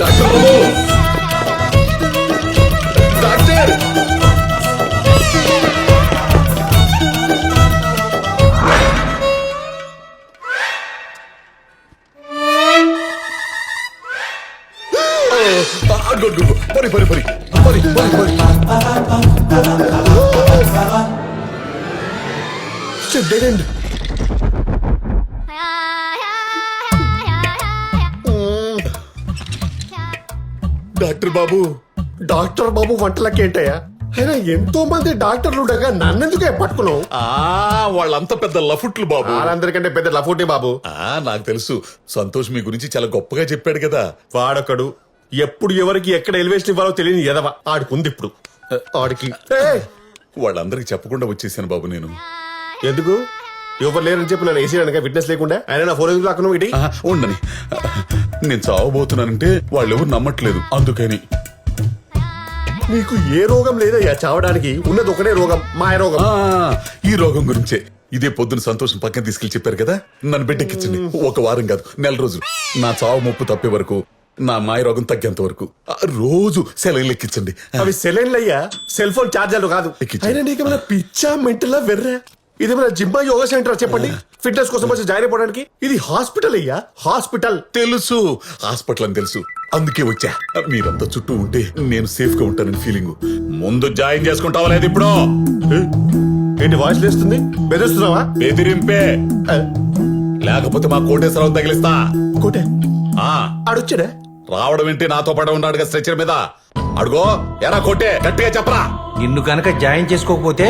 Doctor బాబు doctor పరి పరి పరి పరి పరి పరి డెడ్ ఎండ్. డాక్టర్ బాబు డాక్టర్ బాబు వంటలకేంటయ్యా? అయినా ఎంతో మంది డాక్టర్లు ఉండగా నన్నెందుకే పట్టుకున్నావు? వాళ్ళంతా పెద్ద లఫుట్లు బాబు. వాళ్ళందరికంటే పెద్ద లఫోటే బాబు. నాకు తెలుసు. సంతోష్ మీ గురించి చాలా గొప్పగా చెప్పాడు కదా. వాడొకడు ఎప్పుడు ఎవరికి ఎక్కడ ఎలివేషన్ ఇవ్వాలో తెలియని ఎదవ ఆడుకుంది ఇప్పుడు. ఆడికి వాళ్ళందరికి చెప్పకుండా వచ్చేసాను బాబు నేను. ఎందుకు? ఎవరు లేరని చెప్పి నన్ను వేసేయడానికి విట్నెస్ లేకుండా ఆయన నా ఫోన్ ఎందుకు లాక్కున్నావు? ఇటీ ఉండని. నేను చావబోతున్నానంటే వాళ్ళెవరు నమ్మట్లేదు, అందుకని. నీకు ఏ రోగం లేదయ్యా చావడానికి, ఉన్నది ఒకటే రోగం, మాయ రోగం. ఈ రోగం గురించే ఇదే పొద్దున సంతోషం పక్కన తీసుకెళ్లి చెప్పారు కదా, నన్ను బిడ్డెక్కించండి. ఒక వారం కాదు, నెల రోజులు. నా చావు ముప్పు తప్పే వరకు, నా మాయ రోగం తగ్గేంత వరకు రోజు సెలైన్లు ఎక్కించండి. అవి సెలైన్లు అయ్యా, సెల్ ఫోన్ ఛార్జర్లు కాదు. అయినా నీకేమైనా పిచ్చా మెంటలా వెర్రా? ఇదేమైనా జిమ్మా యోగా సెంటర్ చెప్పండి, ఫిట్నెస్ కోసం వచ్చి జాయిన్ అయిపోవడానికి? ఇది హాస్పిటల్ అయ్యా, హాస్పిటల్. తెలుసు, హాస్పిటల్ అని తెలుసు, అందుకే వచ్చా. మీరంతా చుట్టూ ఉంటే నేను సేఫ్ గా ఉంటానని ఫీలింగ్. ముందు జాయిన్ చేసుకుంటావా లేదు? ఇప్పుడు ఏంటి వాయిస్ లేస్తుంది? బెదిరిస్తున్నావా? బెదిరింపే, లేకపోతే మా కోటేశ్వరరావు తగిలిస్తా. కోటే ఆడొచ్చాడా? రావడం ఏంటి, నాతో పాటు ఉన్నాడుగా స్ట్రెచర్ మీద. అడుగో ఎరా కొట్టే, గట్టిగా చెప్పరా. నిన్ను కనుక జాయిన్ చేసుకోకపోతే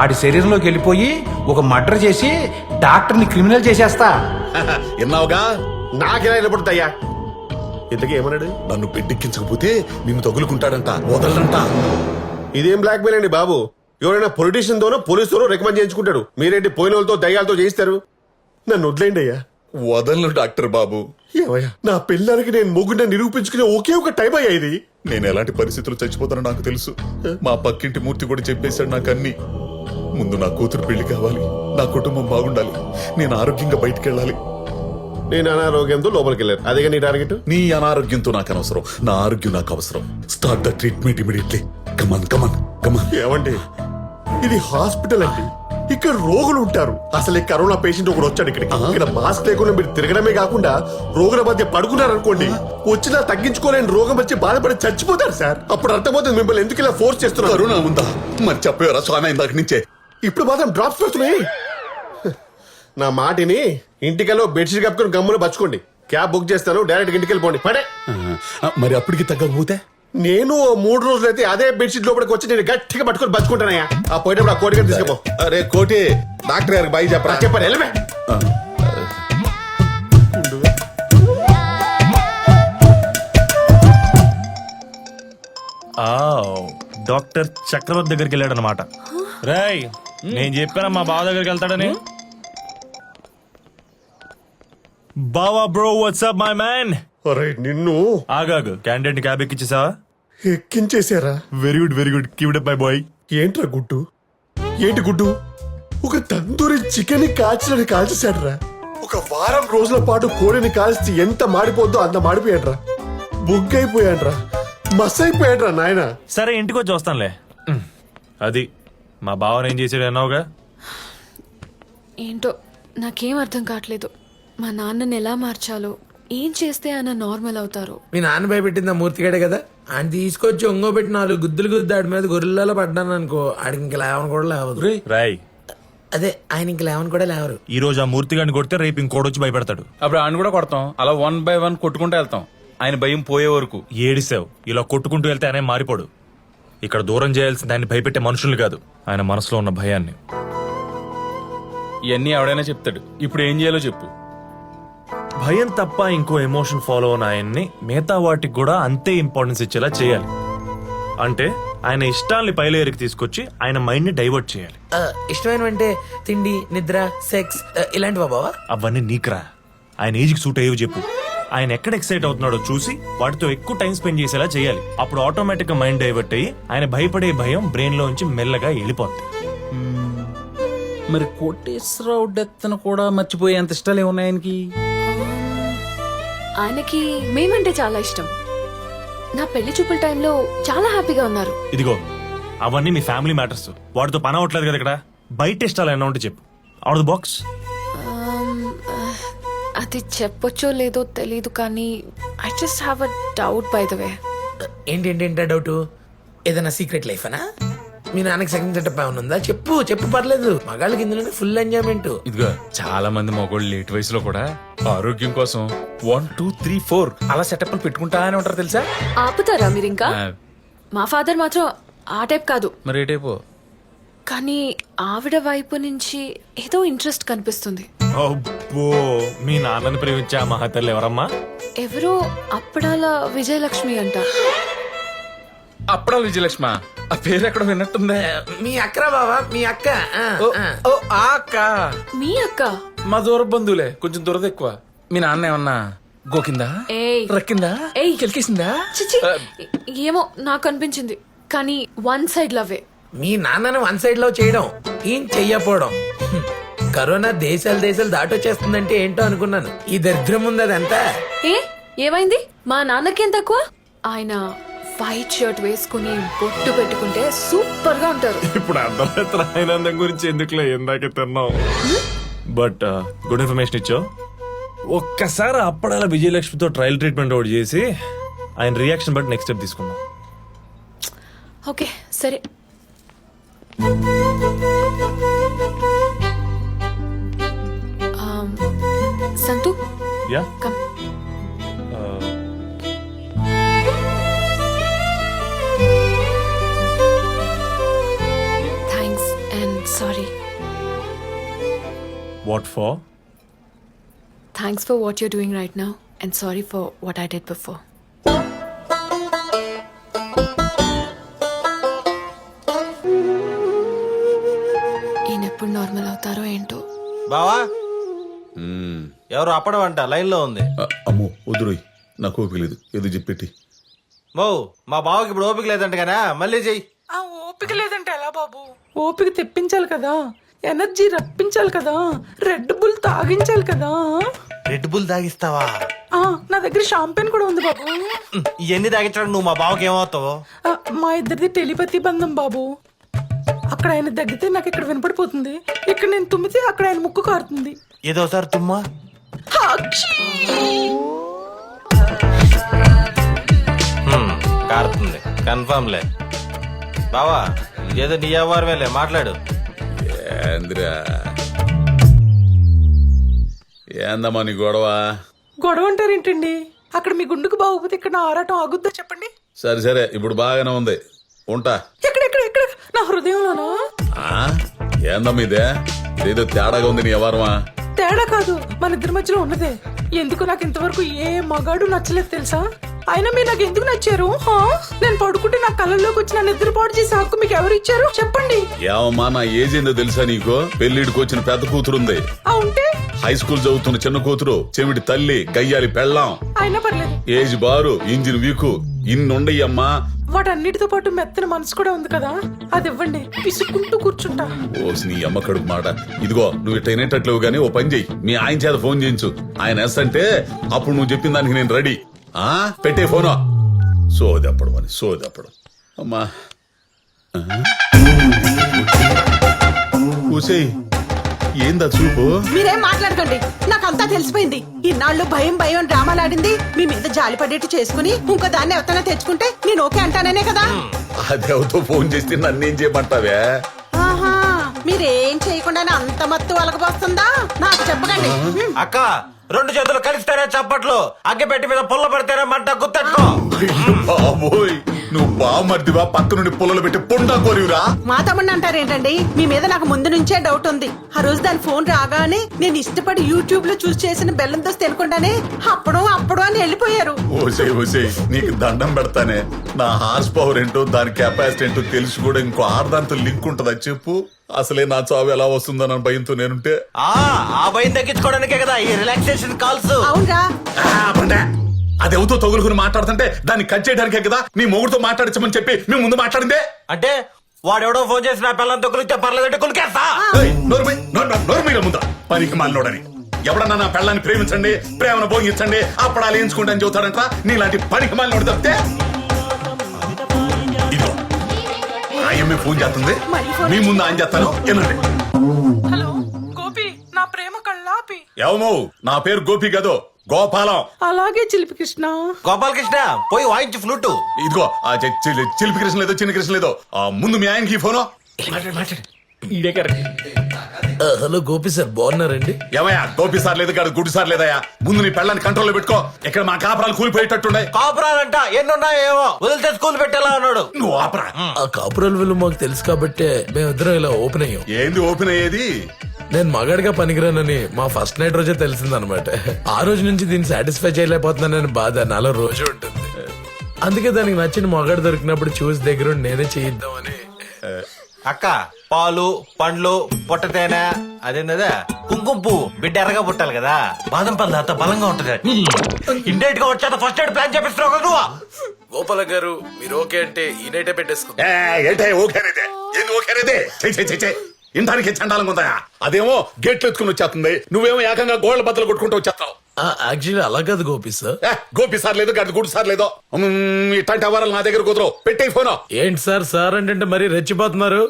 ఆడి శరీరంలోకి వెళ్ళిపోయి ఒక మర్డర్ చేసి డాక్టర్ని క్రిమినల్ చేసేస్తా. విన్నావుగా? నాకెలా నిలబడుతాయ్యా? ఇంతకీ ఏమన్నాడు? నన్ను పెద్దెక్కించకపోతే నిన్ను తగులుకుంటాడంట, వదలడంట. ఇదేం బ్లాక్ మెయిల్ అండి బాబు? ఎవరైనా పొలిటీషియన్ తోనో పోలీసుతోనో రికమెండ్ చేయించుకుంటాడు. మీరేంటి పోయిన వాళ్ళతో దయ్యాలతో చేయిస్తారు? నన్ను వదిలేండి అయ్యా. వదలను డాక్టర్ బాబు. ఏమయ్యా, నా పిల్లలకి నేను మొగ్గున నిరూపించుకునే ఒకే ఒక టైం అయ్యా ఇది. నేను ఎలాంటి పరిస్థితులు చచ్చిపోతానో నాకు తెలుసు. మా పక్కింటి మూర్తి కూడా చెప్పేశాడు నాకు అన్ని. ముందు నా కూతురు పెళ్లి కావాలి, నా కుటుంబం బాగుండాలి, నేను ఆరోగ్యంగా బయటకెళ్ళాలి. నేను అనారోగ్యంతో లోపలికి వెళ్ళాను, అదేగా నీ టార్గెట్. నీ అనారోగ్యంతో నాకు అనవసరం, నా ఆరోగ్యం నాకు అవసరం. Start the treatment immediately. Come on come on come on. ఏమండి, ఇది హాస్పిటల్ అండి, ఇక్కడ రోగులు ఉంటారు. అసలు ఈ కరోనా పేషెంట్ ఒకడు వచ్చాడు ఇక్కడికి. ఇక్కడ మాస్క్ లేకుండా మీరు తిరగడమే కాకుండా రోగుల మధ్య పడుకున్నారనుకోండి, వచ్చినా తగ్గించుకోలేని రోగం వచ్చి బాధపడి చచ్చిపోతారు సార్. అప్పుడు అర్థమవుతుంది మిమ్మల్ని ఎందుకు ఇలా ఫోర్స్ చేస్తున్నారు. కరోనా ఉందా? మరి చెప్పేవరా స్వామి ఇందాక నుంచే. ఇప్పుడు మాత్రం డ్రాప్స్ పెడుతున్నాయి. నా మాటిని ఇంటికెళ్ళి బెడ్షీట్ కప్పుకొని గమ్మున బచ్చుకోండి. క్యాబ్ బుక్ చేస్తాను, డైరెక్ట్ ఇంటికి వెళ్ళిపోండి. పడే. మరి అప్పటికి తగ్గకపోతే? నేను 3 రోజులైతే అదే బెడ్షీట్ లోపలికి వచ్చి నేను గట్టిగా పట్టుకొని బచ్చుకుంటానయ్యా. ఆ పోయేటప్పుడు ఆ కోటి గారు తీసుకుపో. అరే కోటి, డాక్టర్ గారికి బై చెప్పరా. చెప్పండి, వెళ్ళమే. డాక్టర్ చక్రవర్తి దగ్గరికి వెళ్ళాడు అనమాట. రేయ్, నేను చెప్పానా మా బావ దగ్గరికి వెళ్తాడని? బావా బ్రో, వాట్సాప్ మై మ్యాన్. అరే నిన్ను ఆగాగు, క్యాండిడేట్ క్యాబ్ ఎక్కించేసావా? ఎక్కించేశారా? Very good very good, keep it up my boy. ఏంట్రా గుడ్డు? ఏంటి గుడ్డు? ఒక తందూరి చికెన్ కాల్చినని కాల్చేశాడ్రా. ఒక వారం రోజుల పాటు కోడిని కాల్చి ఎంత మాడిపోద్దో అంత మాడిపోయాడ్రా. బుగ్గైపోయాడ్రా, మస్ అయిపోయాడ్రా నాయన. సరే, ఇంటికి వచ్చి వస్తానులే. అది మా బావని ఏం చేసాడు అన్నావుగా? ఏంటో నాకేం అర్థం కావట్లేదు. మా నాన్నని ఎలా మార్చాలో, ఏం చేస్తే ఆయన నార్మల్ అవుతారు. మీ నాన్న భయపెట్టింది ఆ మూర్తిగాడే కదా, ఆయన తీసుకొచ్చి ఒంగో పెట్టి 4 గుద్దులు గుద్దు ఆడి మీద గొర్రెలలో పడ్డాను అనుకో, ఆడికి ఇంక లేవని కూడా లేవదు. రాయ్, అదే ఆయన ఇంక లేవని కూడా లేవరు. ఈ రోజు ఆ మూర్తి గారిని కొడితే రేపు ఇంకోడొచ్చి భయపెడతాడు. అప్పుడు ఆయన కూడా కొడతాం, అలా 1 by 1 కొట్టుకుంటూ వెళ్తాం, ఆయన భయం పోయే వరకు. ఏడిసావు, ఇలా కొట్టుకుంటూ వెళ్తే ఆయన మారిపోడు. ఇక్కడ దూరం చేయాల్సింది ఆయన భయపెట్టే మనుషులు కాదు, ఆయన మనసులో ఉన్న భయాన్ని. ఇవన్నీ ఎవడైనా చెప్తాడు, ఇప్పుడు ఏం చేయాలో చెప్పు. భయం తప్ప ఇంకో ఎమోషన్ ఫాలో అయిన ఆయన్ని మిగతా వాటికి కూడా అంతే ఇంపార్టెన్స్ ఇచ్చేలా చేయాలి. అంటే ఆయన ఇష్టాల్ని పైలేరికి తీసుకొచ్చి ఆయన మైండ్ ని డైవర్ట్ చేయాలి. ఇష్టమైనవంటే తిండి, నిద్ర, సెక్స్ ఇలాంటివా బావా? అవన్నీ నీకురా, ఆయన ఏజ్ కి సూట్ అయ్యేవి చెప్పు. ఆయన ఎక్కడ ఎక్సైట్ అవుతున్నాడో చూసి వాటితో ఎక్కువ టైం స్పెండ్ చేసేలా చేయాలి. అప్పుడు ఆటోమేటిక్ గా మైండ్ డైవర్ట్ అయ్యి ఆయన భయపడే భయం బ్రెయిన్ లోంచి మెల్లగా వెళ్ళిపోద్ది. మరి కోటేశ్వరరావు డెత్ కూడా మర్చిపోయేంత ఇష్టాలు ఏమున్నాయి ఆయనకి? ఆయనకి మేమంటే చాలా ఇష్టం. నా పెళ్లి చూపుల టైంలో చాలా హ్యాపీగా ఉన్నారు. ఇదిగో అవన్నీ మీ ఫ్యామిలీ మ్యాటర్స్. వాటితో పని అవ్వట్లేదు కదా ఇక్కడ. బయట ఇష్టాలు ఏమన్నా ఉంటే చెప్పు. Out the box. అది చెప్పొచ్చో లేదో తెలీదు కానీ I just have a doubt by the way. ఏంటంటే డౌట్? ఏదైనా సీక్రెట్ లైఫ్ అనా? మీ నాన్నకి సెకండ్ సెటప్ ఏమైనా ఉందా? చెప్పు చెప్పు, పర్లేదు. మగాళ్ళకి ఇందులోనే ఫుల్ ఎంజాయ్మెంట్. ఇదిగో చాలా మంది మగోళ్ళు లేట్ వయసులో కూడా ఆరోగ్యం కోసం 1 2 3 4 అలా సెటప్ పెట్టుకుంటానే ఉంటారు తెలుసా. ఆపుతారా మీరు ఇంకా? ఆ, మా ఫాదర్ మాత్రం ఆ టైప్ కాదు, మరి ఏ టైపు? కానీ ఆవిడ వైపు నుంచి ఏదో ఇంట్రెస్ట్ కనిపిస్తుంది. అబ్బో, మీ నాన్నని ప్రేమించే ఆ మహతల్లి ఎవరమ్మా? ఎవరో అప్పడాల విజయలక్ష్మి అంట. అప్పుడా విజయలక్ష్మ? ఆ పేరు ఎక్కడ విన్నట్టుందే. మీ అక్కరా బావా, మీ అక్క. ఓ ఓ, ఆ అక్క మీ అక్క? మా దూర బంధువులే, కొంచెం దూరద ఎక్కువ. మీ నాన్న ఏమన్నా గోకిందా, ఏయ్. రక్కిందా, ఏయ్. కెలికేసిందా? చిచి, ఏమో నాకు అనిపించింది, కానీ వన్ సైడ్ లవ్వే. మీ నాన్నని వన్ సైడ్ లో చేయడం, ఏం చెయ్యపోవడం. కరోనా దేశాలు దాటొచ్చేస్తుందంటే ఏంటో అనుకున్నాను. ఈ దరిద్రం ఉంది అదంతా. ఏమైంది? మా నాన్నకేం తక్కువ? ఆయన వైట్ షర్ట్ వేసుకుని బొట్టు పెట్టుకుంటే సూపర్ గా ఉంటారు. ఇప్పుడు అర్ధరాత్రి ఆనందం గురించి ఎందుకులే, ఇందాకే తిన్నాం. బట్ గుడ్ ఇన్ఫర్మేషన్ ఇచ్చావు. ఒక్కసారి అప్పడాల విజయలక్ష్మితో ట్రయల్ ట్రీట్మెంట్ ఒకటి చేసి ఆయన రియాక్షన్ బట్టి నెక్స్ట్ స్టెప్ తీసుకుందాం. ఓకే సరే. సంతు yeah, come. Thanks and sorry. What for? Thanks for what you're doing right now and sorry for what I did before. ఈయనెప్పుడు నార్మల్ అవుతారో ఏంటో. బావా, ఎవరు అప్పడం అంట లైన్ లో ఉంది. అమ్మో వద్దురోయ్, నాకు ఓపిక లేదు. ఏదో చెప్పెట్టి. మో మా బావకి ఇప్పుడు ఓపిక లేదంట కదా, మళ్ళీ చెయ్యి. ఆ ఓపిక లేదంటే ఎలా బాబు? ఓపిక తెప్పించాలి కదా, ఎనర్జీ రప్పించాలి కదా, రెడ్ బుల్ తాగించాలి కదా. రెడ్ బుల్ తాగిస్తావా? ఆ నా దగ్గర షాంపెన్ కూడా ఉంది బాబు. ఇవన్నీ తాగించడం నువ్వు మా బావకి ఏమవుతావు? ఆ, మా ఇద్దరిది టెలిపతి బంధం బాబు. అక్కడ ఆయన దగ్గితే నాకు ఇక్కడ వినపడిపోతుంది, ఇక్కడ నేను తుమ్మితే అక్కడ ఆయన ముక్కు కారుతుంది. ఏదో సార్ తుమ్మా. కారుతుంది కన్ఫర్మ్ లే. బావా ఏదో నీ వ్యవహారమేలే, మాట్లాడు. ఏంద్రా, ఏందమ్మా నీ గొడవ? గొడవ అంటారేంటండి? అక్కడ మీ గుండుకు బాగోపోతే ఇక్కడ నా ఆరాటం ఆగుద్దా చెప్పండి? సరే ఇప్పుడు బాగానే ఉంది, ఉంటా. ఎక్కడ ఎక్కడ ఎక్కడ? నా హృదయంలోనా? ఆ? ఏందమ్మా ఇదే? ఇదేదో తేడాగా ఉంది నీ వ్యవహారమా? తేడా కాదు, మన ఇద్దరి మధ్యలో ఉన్నదే. ఎందుకు నాకు ఇంతవరకు ఏ మగాడు నచ్చలేదు తెలుసా? అయినా మీరు నాకు ఎందుకు నచ్చారు? నేను పడుకుంటే నా కళ్ళల్లోకి వచ్చి నా నిద్ర పాడు చేసే హక్కు మీకు ఎవరు ఇచ్చారు చెప్పండి? ఏమమ్మా, నా ఏజ్ ఏందో తెలుసా నీకు? పెళ్లిడికి వచ్చిన పెద్ద కూతురుంది, ఆ ఉంటే హై స్కూల్ చదువుతున్న చిన్న కూతురు, చెవిటి తల్లి, గయ్యాలి పెళ్ళాం, అయినా పర్లేదు. ఏజ్ బారు, ఇంజిన్ వీకు, ఇన్నుండయ్యమ్మా. వాటన్నిటితో పాటు మెత్తన మనసు కూడా ఉంది కదా, అది ఇవ్వండి, పిసుకుంటూ కూర్చుంటా. ఓసి నీ అమ్మ కడుపు మాట. ఇదిగో నువ్వు ఇట్ట వినేటట్లేవు గానీ ఓ పని చెయ్యి, మీ ఆయన చేత ఫోన్ చేయించు. ఆయన ఎస్ అంటే అప్పుడు నువ్వు చెప్పిన దానికి నేను రెడీ. పెట్టే ఫోను. సోదప్పుడు అమ్మా. కూసేయ్, ఏందా చూపు? మీరేం మాట్లాడకండి, నాకంతా తెలిసిపోయింది. ఇన్నాళ్ళు భయం భయం డ్రామాలాడింది మీ మీద జాలి పడేట్టు చేసుకుని ఇంకో దాన్ని ఎవరైనా తెచ్చుకుంటే నేను ఓకే అంటాననే కదా. అదేవతో ఫోన్ చేస్తే నన్నేం చేయమంటావే? ఆహా, మీరేం చేయకుండానే అంత మత్తు వలకపోస్తుందా? నాకు చెప్పకండి. అక్క, రెండు చేతులు కలిస్తేనే చప్పట్లు, అగ్గి పెట్టి మీద పుల్ల పడితేనే మంట గుర్తెట్టుకో. బాబోయ్, నువ్వు బామర్దివా? పక్క నుండి పుల్లలు పెట్టి పుండా కోరివురా? మా తమ్ముడిని అంటారేంటండి? మీ మీద నాకు ముందు నుంచే డౌట్ ఉంది. ఆ రోజు దాని ఫోన్ రాగానే నేను ఇష్టపడి యూట్యూబ్ లో చూసి చేసిన బెల్లం దోశ తినకుండానే అప్పుడు అని వెళ్ళిపోయారు. ఓసే నీకు దండం పెడతానే. నా హార్స్ పవర్ ఏంటో, దాని కెపాసిటీ ఏంటో తెలిసి కూడా ఇంకో ఆడదాంతో లింక్ ఉంటుందా చెప్పు? అసలే నా చావు ఎలా వస్తుందన్న భయంతో నేనుంటే. ఆ భయం తగ్గించుకోవడానికే కదా ఈ రిలాక్సేషన్ కాల్స్. అవునరా, అది ఎవరితో తగులుకుని మాట్లాడుతుంటే దాన్ని కట్ చేయడానికే కదా నీ మొగుడుతో మాట్లాడించమని చెప్పి మేము ముందు మాట్లాడిందే. అంటే వాడెవడో ఫోన్ చేసి నా పిల్లలతో కులిస్తే పర్లేదంటే కులికేస్తా. ముందా పనికి మాలోడని ఎవడన్నా నా పెళ్ళాన్ని ప్రేమించండి, ప్రేమను భోగించండి, అప్పుడాలు ఎంచుకుంటా అని చెబుతాడంట. నీలాంటి పనికి మాలినోడు తప్పితే ఏమి ఫోన్ చేస్తుంది మళ్ళీ ఫోన్ మీ ముందు ఆయన చేస్తాను వినండి. హలో గోపి నా ప్రేమ కళ్ళాపి. ఏమో నా పేరు గోపి గదో గోపాలం. అలాగే చిలిపి కృష్ణ. గోపాలకృష్ణ పోయి వాయించు ఫ్లూటు. ఇదిగో ఆ చిలిపి కృష్ణ లేదో చిన్న కృష్ణ లేదో ఆ ముందు మీ ఆయనకి ఈ ఫోను. హలో గోపి సార్ బాగున్నారండి? ఏమయ్యా గోపి సార్ లేదు కాదు గుడ్డు సార్ లేదయ్యా. ముందు నీ పెళ్ళాన్ని కంట్రోల్లో పెట్టుకో. ఇక్కడ మా కాపురాలు కూలిపోయేటట్టుండే. కాపురాలంట ఎన్నున్నాయేమో వదిలితే స్కూల్ పెట్టేలా ఉన్నాడు. నువ్వు ఆపరా. ఆ కాపురాల విలువ మాకు తెలుసు కాబట్టే మేమిద్దరం ఇలా ఓపెన్ అయ్యాం. ఏంది ఓపెన్ అయ్యేది? నేను మగాడిగా పనికిరానని మా ఫస్ట్ నైట్ రోజే తెలిసిందనమాట. ఆ రోజు నుంచి దీన్ని సాటిస్ఫై చేయలేకపోతున్నానని బాధ నాలో రోజు ఉంటుంది. అందుకే దానికి నచ్చిన మగాడు దొరికినప్పుడు చూసి దగ్గర ఉండి నేనే చేయిద్దామని. అక్క పాలు పండ్లు పొట్టతేనె అదేందా కుంకుమ పువ్వు బిడ్డ ఎర్రగా పుట్టాలి కదా. బాదం పళ్ళు అంత బలంగా ఉంటది. ఇండైట్ గా వచ్చేత ఫస్ట్ ఎయిడ్ ప్లాన్ చేపిస్తున్నావు కదా నువ్వు. గోపాల గారు మీరు ఓకే అంటే ఈ నైటే పెట్టేసుకో. ఏంటే ఓకేనేదే? ఏంది ఓకేనేదే? ఇంటానికి చండాలంగా ఉందా? అదేమో గేట్లు ఎత్తుకుని వచ్చేస్తుంది, నువ్వేమో ఏకంగా గోళ్ల బద్దలు కొట్టుకుంటూ వచ్చేస్తావు. యాక్చువల్లీ అలా కాదు గోపి సార్. గోపి సార్ లేదు గడి గుడి సార్ లేదో ఇట్లాంటి అవరాలు నా దగ్గర కుదరవు. పెట్టే ఫోను. ఏంటి సార్ సార్ అంటే మరీ రెచ్చిపోతున్నారు.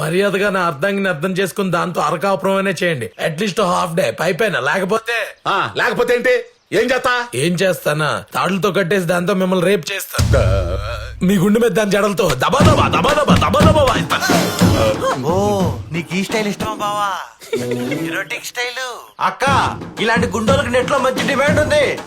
మర్యాదగా నా అర్థాన్ని అర్థం చేసుకుని దాంతో అరకాపురమైనా చేయండి. అట్లీస్ట్ హాఫ్ డే పైపైన. లేకపోతే లేకపోతే ఏంటి? ఏం చేస్తా? ఏం చేస్తానా తాడులతో కట్టేసి దాంతో మిమ్మల్ని రేప్ చేస్తా. మీ గుండె మీద దాని జడలతో దబాదబా దబాదబా దబాదబా వాయిస్తాను. ఓ నీకు ఈ స్టైల్ ఇష్టమా బావా? Erotic style. అక్క ఇలాంటి గుండోలకు నెట్ లో మంచి డిమాండ్ ఉంది.